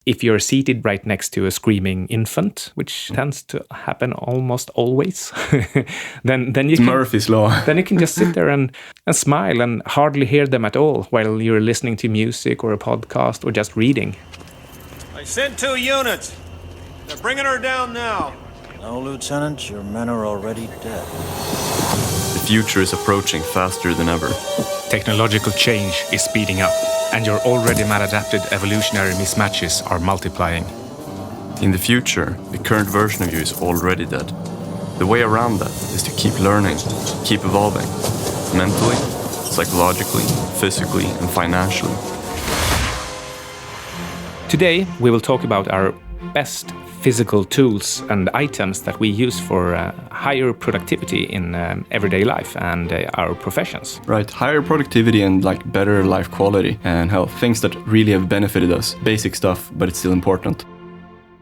If you're seated right next to a screaming infant, which tends to happen almost always, then you can, Murphy's Law. then you can just sit there and smile and hardly hear them at all while you're listening to music or a podcast or just reading. I sent 2 units. They're bringing her down now. No, Lieutenant, your men are already dead. The future is approaching faster than ever. Technological change is speeding up, and your already maladapted evolutionary mismatches are multiplying. In the future, the current version of you is already dead. The way around that is to keep learning, keep evolving, mentally, psychologically, physically, and financially. Today, we will talk about our best physical tools and items that we use for higher productivity in everyday life and our professions. Right, higher productivity and better life quality and health. Things that really have benefited us. Basic stuff, but it's still important.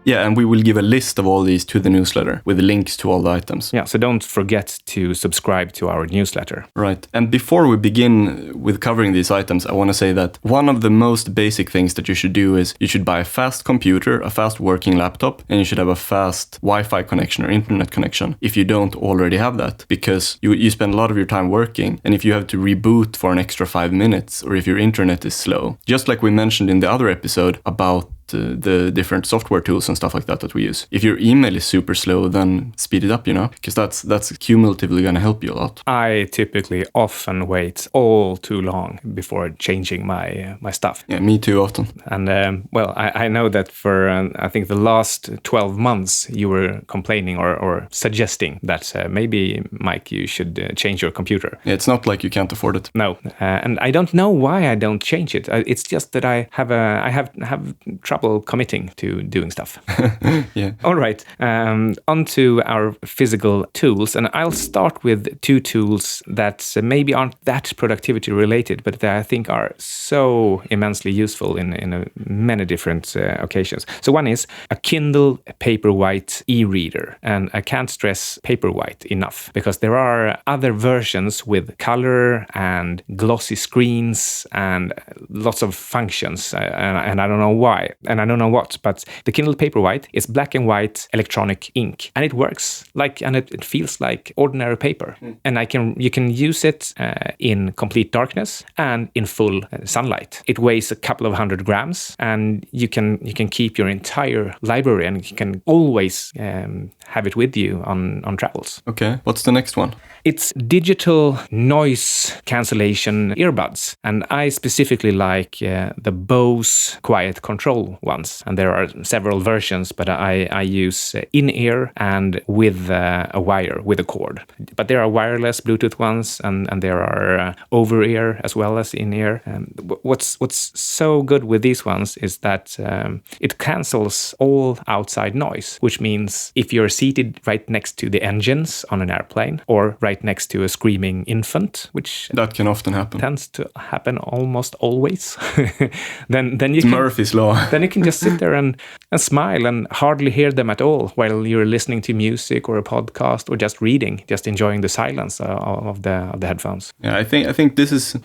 Yeah, and we will give a list of all these to the newsletter with links to all the items. Yeah, so don't forget to subscribe to our newsletter. Right. And before we begin with covering these items, I want to say that one of the most basic things that you should do is you should buy a fast computer, a fast working laptop, and you should have a fast Wi-Fi connection or internet connection if you don't already have that, because you spend a lot of your time working, and if you have to reboot for an extra 5 minutes or if your internet is slow, just like we mentioned in the other episode about the different software tools and stuff like that we use. If your email is super slow, then speed it up, because that's cumulatively going to help you a lot. I typically often wait all too long before changing my stuff. Yeah, me too often. And I know that for I think the last 12 months you were complaining or suggesting that maybe, Mike, you should change your computer. Yeah, it's not like you can't afford it. No, and I don't know why I don't change it. It's just that I have trouble committing to doing stuff. Yeah. All right. On to our physical tools, and I'll start with 2 tools that maybe aren't that productivity related, but that I think are so immensely useful in many different occasions. So one is a Kindle Paperwhite e-reader, and I can't stress Paperwhite enough because there are other versions with color and glossy screens and lots of functions, and I don't know why. And I don't know what, but the Kindle Paperwhite is black and white electronic ink, and it works and it feels like ordinary paper. And you can use it in complete darkness and in full sunlight. It weighs a couple of 100 grams, and you can keep your entire library, and you can always have it with you on travels. Okay, what's the next one? It's digital noise cancellation earbuds, and I specifically like the Bose Quiet Control ones. And there are several versions, but I use in-ear and with a wire, with a cord. But there are wireless Bluetooth ones, and there are over-ear as well as in-ear. What's so good with these ones is that it cancels all outside noise, which means if you're seated right next to the engines on an airplane or right next to a screaming infant, which that can often happen, tends to happen almost always, then you can, Murphy's Law. Then you can just sit there and smile and hardly hear them at all while you're listening to music or a podcast or just reading, just enjoying the silence of the headphones. Yeah, I think this is,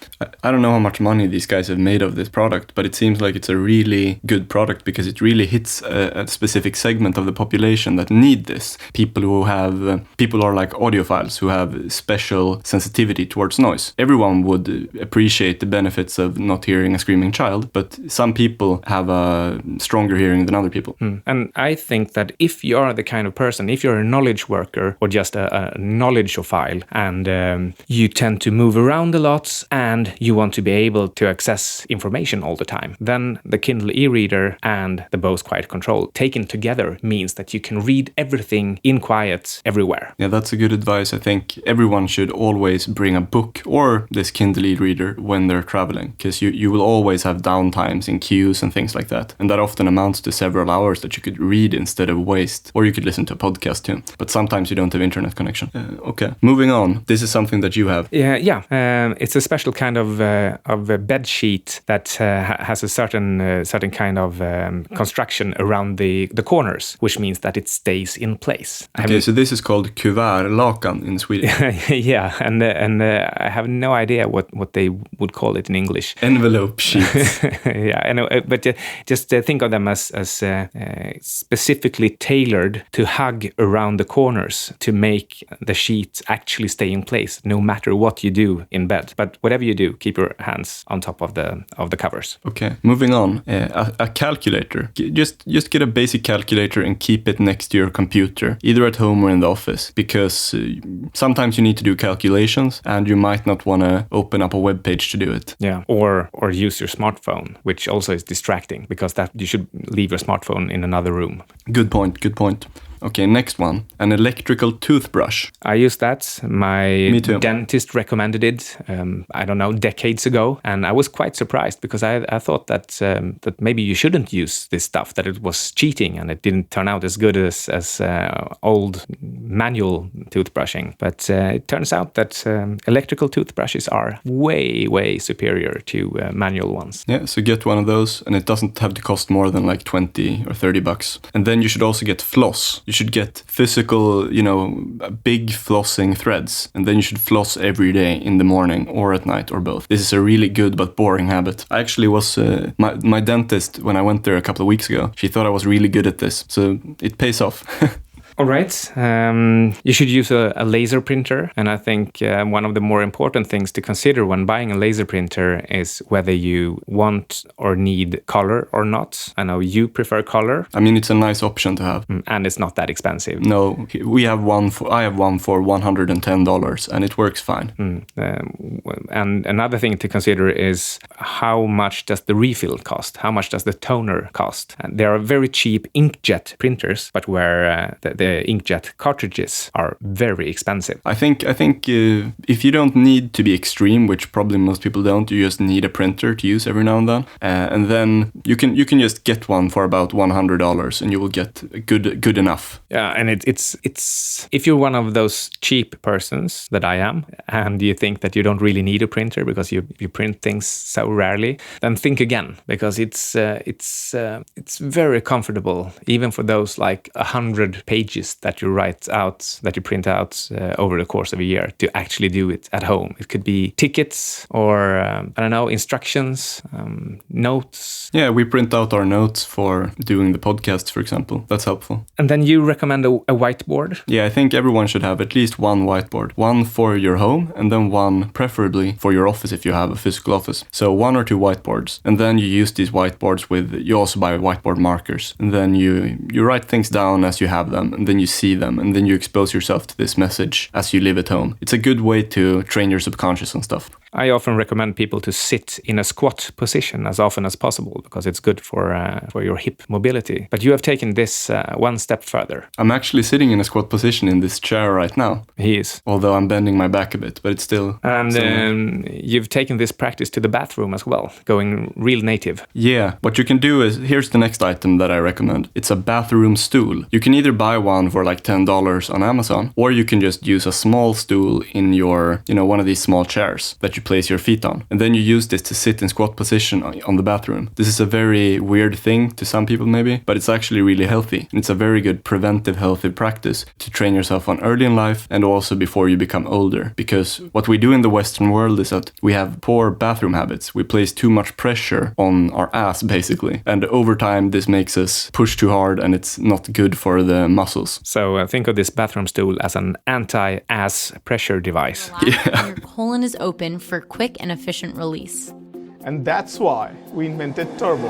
I don't know how much money these guys have made of this product, but it seems like it's a really good product because it really hits a specific segment of the population that need this. People are like audiophiles who have special sensitivity towards noise. Everyone would appreciate the benefits of not hearing a screaming child, but some people have a stronger hearing than other people. And I think that if you are the kind of person, if you're a knowledge worker or just a knowledgeophile, and you tend to move around a lot and you want to be able to access information all the time, then the Kindle e-reader and the Bose Quiet Control taken together means that you can read everything in quiet everywhere. Yeah, that's a good advice. I think everyone should always bring a book or this Kindle e-reader when they're traveling, because you will always have downtimes in queues and things like that. And that often amounts to several several hours that you could read instead of waste. Or you could listen to a podcast too. But sometimes you don't have internet connection. Okay. Moving on. This is something that you have. Yeah. It's a special kind of a bed sheet that has a certain kind of construction around the corners, which means that it stays in place. Okay, so this is called kuvertlakan in Sweden. Yeah, and I have no idea what they would call it in English. Envelope sheets. Yeah, I know, but just think of them as specifically tailored to hug around the corners to make the sheet actually stay in place, no matter what you do in bed. But whatever you do, keep your hands on top of the covers. Okay, moving on. A calculator. Just get a basic calculator and keep it next to your computer, either at home or in the office, because sometimes you need to do calculations and you might not want to open up a web page to do it. Yeah, or use your smartphone, which also is distracting, because that you should leave your smartphone in another room. Good point. Okay, next one. An electrical toothbrush. I use that. Me too. Dentist recommended it, I don't know, decades ago. And I was quite surprised, because I thought that maybe you shouldn't use this stuff, that it was cheating and it didn't turn out as good as old manual toothbrushing. But it turns out that electrical toothbrushes are way, way superior to manual ones. Yeah, so get one of those, and it doesn't have to cost more than like $20 or $30. And then you should also get floss. You should get physical, big flossing threads, and then you should floss every day in the morning or at night or both. This is a really good but boring habit. I actually was, my dentist, when I went there a couple of weeks ago, she thought I was really good at this, so it pays off. All right. You should use a laser printer. And I think one of the more important things to consider when buying a laser printer is whether you want or need color or not. I know you prefer color. I mean, it's a nice option to have. And it's not that expensive. No, I have one for $110 and it works fine. And another thing to consider is how much does the refill cost? How much does the toner cost? And there are very cheap inkjet printers, but where the inkjet cartridges are very expensive. I think if you don't need to be extreme, which probably most people don't, you just need a printer to use every now and then, and then you can just get one for about $100 and you will get good enough. Yeah, and it's if you're one of those cheap persons that I am, and you think that you don't really need a printer because you print things so rarely, then think again, because it's very comfortable, even for those like 100 pages that you print out over the course of a year, to actually do it at home. It could be tickets or instructions, notes. Yeah, we print out our notes for doing the podcast, for example. That's helpful. And then you recommend a whiteboard? Yeah, I think everyone should have at least one whiteboard. One for your home, and then one preferably for your office if you have a physical office. So 1 or 2 whiteboards. And then you use these whiteboards you also buy whiteboard markers. And then you write things down as you have them, and then you see them, and then you expose yourself to this message as you live at home. It's a good way to train your subconscious and stuff. I often recommend people to sit in a squat position as often as possible, because it's good for your hip mobility. But you have taken this one step further. I'm actually sitting in a squat position in this chair right now. He is. Although I'm bending my back a bit, but it's still... And you've taken this practice to the bathroom as well, going real native. Yeah, what you can do is, here's the next item that I recommend. It's a bathroom stool. You can either buy one for like $10 on Amazon, or you can just use a small stool in your, one of these small chairs that you place your feet on. And then you use this to sit in squat position on the bathroom. This is a very weird thing to some people maybe, but it's actually really healthy. And it's a very good preventive healthy practice to train yourself on early in life and also before you become older. Because what we do in the Western world is that we have poor bathroom habits. We place too much pressure on our ass basically. And over time this makes us push too hard and it's not good for the muscles. So think of this bathroom stool as an anti-ass pressure device. Yeah. Your colon is open for quick and efficient release. And that's why we invented turbo.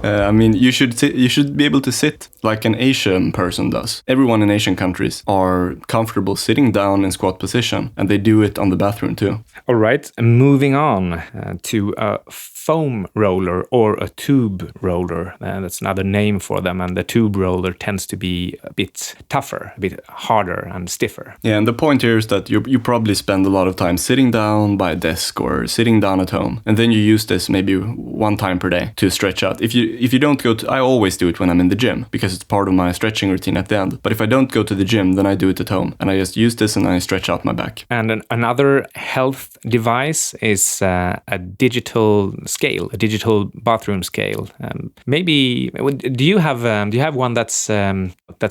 I mean, you should be able to sit like an Asian person does. Everyone in Asian countries are comfortable sitting down in squat position, and they do it on the bathroom too. All right, moving on to a foam roller or a tube roller. That's another name for them. And the tube roller tends to be a bit tougher, a bit harder and stiffer. Yeah, and the point here is that you probably spend a lot of time sitting down by a desk or sitting down at home, and then you use this maybe one time per day to stretch out. If you don't go to, I always do it when I'm in the gym because it's part of my stretching routine at the end. But if I don't go to the gym, then I do it at home, and I just use this and I stretch out my back. And another health device is a digital scale, a digital bathroom scale. Maybe do you have one that's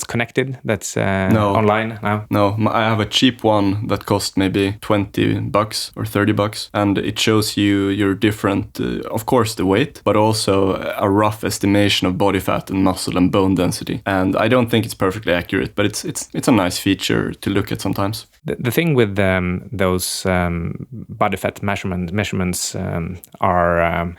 connected? That's no. Online? No, I have a cheap one that costs maybe $20 or $30, and it shows you your different, of course, the weight, but also a rough estimation of body fat and muscle and bone density. And I don't think it's perfectly accurate, but it's a nice feature to look at sometimes. The thing with those body fat measurements are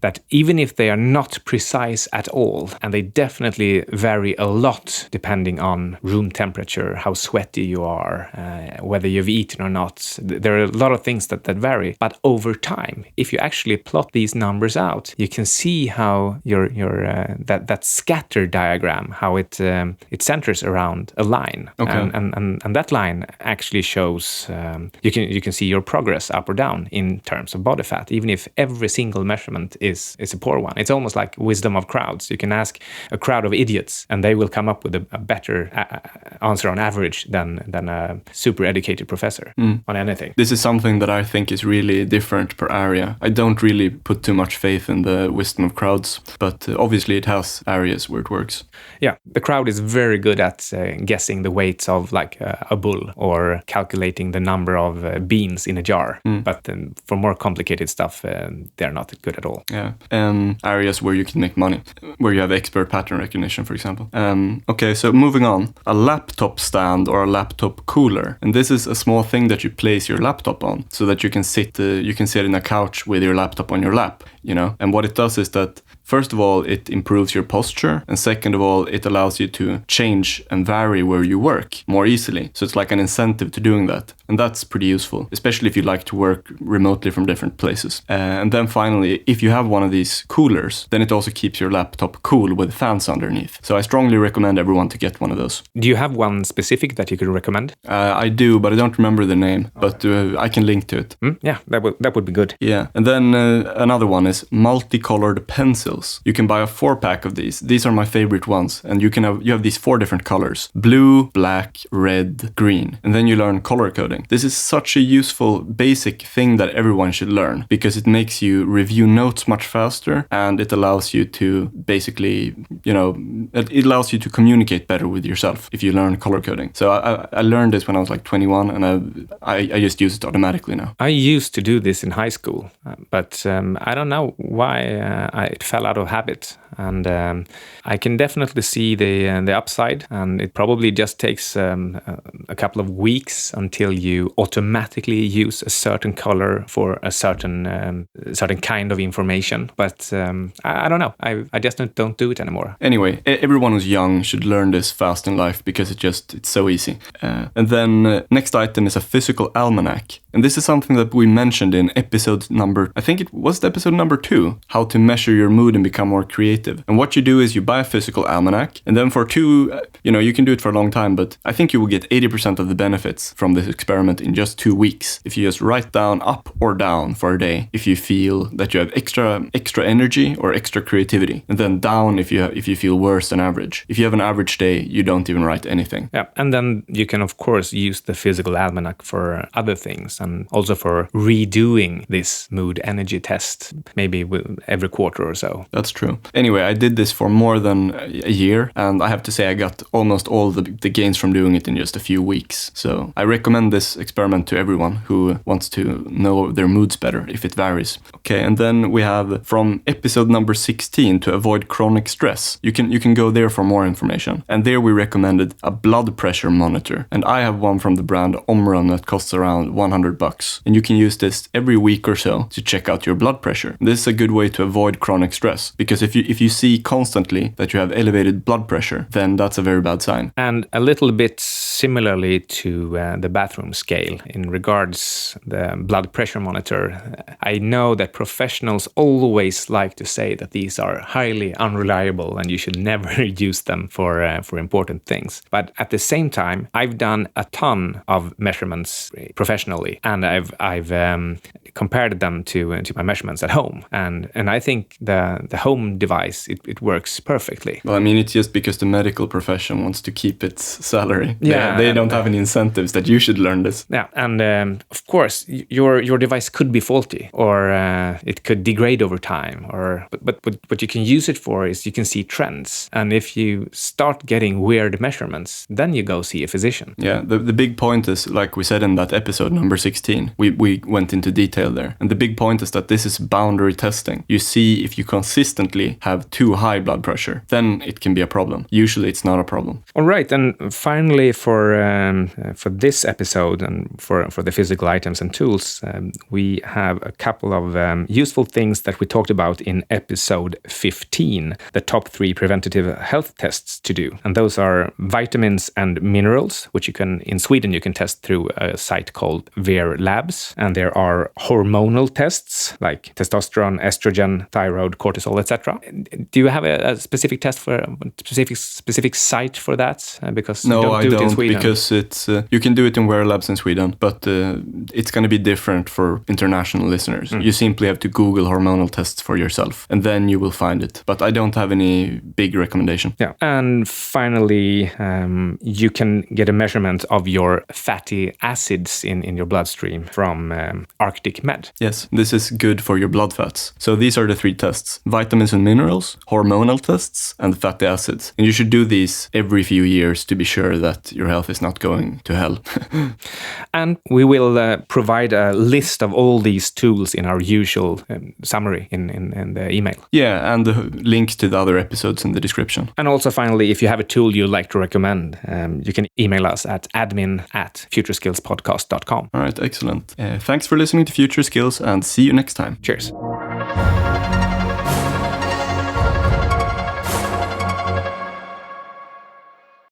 that even if they are not precise at all, and they definitely vary a lot depending on room temperature, how sweaty you are, whether you've eaten or not, there are a lot of things that vary. But over time, if you actually plot these numbers out, you can see how your that scatter diagram, how it centers around a line, okay. and that line actually shows you can see your progress up or down in terms of body fat, even if every single measurement is a poor one. It's almost like wisdom of crowds. You can ask a crowd of idiots and they will come up with a better answer on average than a super educated professor on anything. This is something that I think is really different per area. I don't really put too much faith in the wisdom of crowds, but obviously it has areas where it works. Yeah, the crowd is very good at guessing the weights of like a bull or calculating the number of beans in a jar. But for more complicated stuff, they're not good at all. Yeah, areas where you can make money, where you have expert pattern recognition, for example. Okay, so moving on, a laptop stand or a laptop cooler, and this is a small thing that you place your laptop on, so that you can sit in a couch with your laptop on your lap, you know. And what it does is that, first of all, it improves your posture, and second of all, it allows you to change and vary where you work more easily. So it's like an incentive to doing that, and that's pretty useful, especially if you like to work remotely from different places. And then finally, if you have one of these coolers, then it also keeps your laptop cool with fans underneath. So I strongly recommend everyone to get one of those. Do you have one specific that you could recommend? I do, but I don't remember the name, but I can link to it. Yeah, that would be good. Yeah, and then another one is multicolored pencils. You can buy a 4-pack of these. These are my favorite ones, and you have these 4 different colors: blue, black, red, green, and then you learn color coding. This is such a useful basic thing that everyone should learn, because it makes you review notes much faster, and it allows you to basically, it allows you to communicate better with yourself if you learn color coding. So I learned this when I was like 21, and I just use it automatically now. I used to do this in high school, but I don't know why it fell out of habit. And I can definitely see the upside, and it probably just takes a couple of weeks until you automatically use a certain color for a certain kind of information. But I don't know. I just don't do it anymore. Anyway, everyone who's young should learn this fast in life, because it's so easy. And then next item is a physical almanack. And this is something that we mentioned in episode number 2, how to measure your mood and become more creative. And what you do is you buy a physical almanack, and then for you can do it for a long time, but I think you will get 80% of the benefits from this experiment in just 2 weeks. If you just write down up or down for a day, if you feel that you have extra energy or extra creativity, and then down if you feel worse than average. If you have an average day, you don't even write anything. Yeah, and then you can of course use the physical almanac for other things, and also for redoing this mood energy test, maybe every quarter or so. That's true. Anyway, I did this for more than a year, and I have to say I got almost all the gains from doing it in just a few weeks. So I recommend this experiment to everyone who wants to know their moods better, if it varies. Okay, and then we have from episode number 16, to avoid chronic stress. You can go there for more information. And there we recommended a blood pressure monitor. And I have one from the brand Omron that costs around $100. And you can use this every week or so to check out your blood pressure. This is a good way to avoid chronic stress, because if you see constantly that you have elevated blood pressure, then that's a very bad sign. And a little bit similarly to the bathroom scale in regards the blood pressure monitor. I know that professionals always like to say that these are highly unreliable and you should never use them for important things. But at the same time, I've done a ton of measurements professionally, and I've compared them to my measurements at home, and I think the home device it works perfectly. Well, I mean, it's just because the medical profession wants to keep its salary. Yeah, they don't have any incentives that you should learn this. Yeah, and of course, your device could be faulty, or it could degrade over time. But what you can use it for is you can see trends, and if you start getting weird measurements, then you go see a physician. Yeah, the big point is, like we said in that episode number 16, we went into detail there, and the big point is that this is boundary testing. You see if you consistently have too high blood pressure, then it can be a problem. Usually, it's not a problem. All right, and finally, for this episode and for the physical items and tools, we have a couple of useful things that we talked about in episode 15, the top 3 preventative health tests to do. And those are vitamins and minerals, which in Sweden you can test through a site called Werlabs. And there are hormonal tests like testosterone, estrogen, thyroid, cortisol, etc. Do you have a specific test for a specific site for that? Because no, you don't do it in Sweden. Because it's you can do it in Werlabs in Sweden, but it's going to be different for international listeners. You simply have to Google hormonal tests for yourself, and then you will find it. But I don't have any big recommendation. Yeah, and finally, you can get a measurement of your fatty acids in your bloodstream from Arctic Med. Yes, this is good for your blood fats. So these are the 3 tests: vitamins and minerals, hormonal tests, and fatty acids. And you should do these every few years to be sure that your health is not going to hell. And we will provide a list of all these tools in our usual summary in the email. Yeah, and the links to the other episodes in the description. And also, finally, if you have a tool you'd like to recommend, you can email us at admin@futureskillspodcast.com. All right, excellent. Thanks for listening to Future Skills, and see you next time. Cheers.